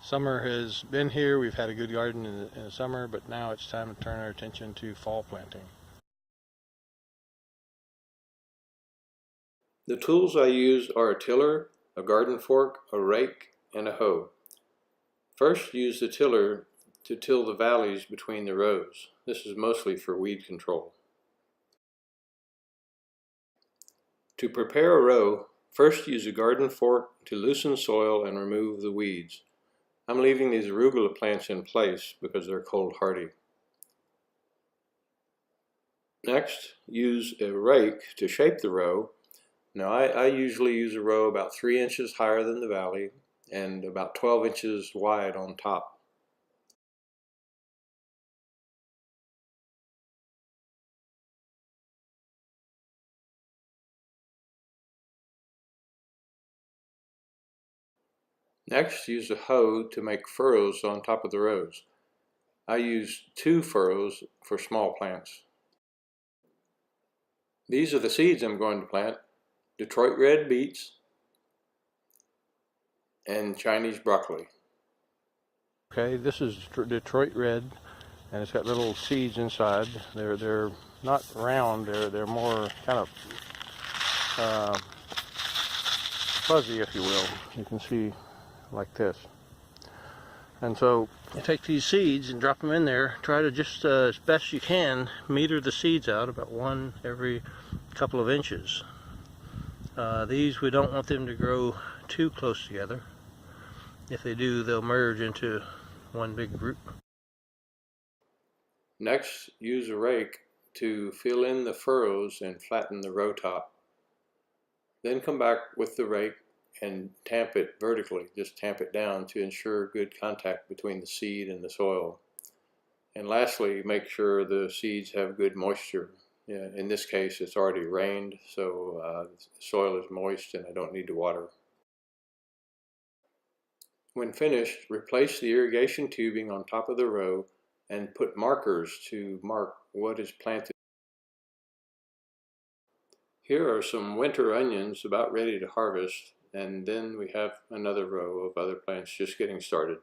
Summer has been here. We've had a good garden in the summer, but now it's time to turn our attention to fall planting. The tools I use are a tiller, a garden fork, a rake, and a hoe. First, use the tiller to till the valleys between the rows. This is mostly for weed control. To prepare a row, first use a garden fork to loosen soil and remove the weeds. I'm leaving these arugula plants in place because they're cold hardy. Next, use a rake to shape the row. Now I usually use a row about 3 inches higher than the valley and about 12 inches wide on top. Next, use a hoe to make furrows on top of the rows. I use 2 furrows for small plants. These are the seeds I'm going to plant: Detroit red beets and Chinese broccoli. Okay, this is Detroit red, and it's got little seeds inside. They're not round. They're more kind of fuzzy, if you will. You can see like this. And so you take these seeds and drop them in there. Try to just as best you can meter the seeds out about one every couple of inches. These, we don't want them to grow too close together. If they do, they'll merge into one big group. Next, use a rake to fill in the furrows and flatten the row top. Then come back with the rake and tamp it vertically. Just tamp it down to ensure good contact between the seed and the soil. And lastly, make sure the seeds have good moisture. In this case, it's already rained, so the soil is moist and I don't need to water. When finished, replace the irrigation tubing on top of the row and put markers to mark what is planted. Here are some winter onions about ready to harvest, and then we have another row of other plants just getting started.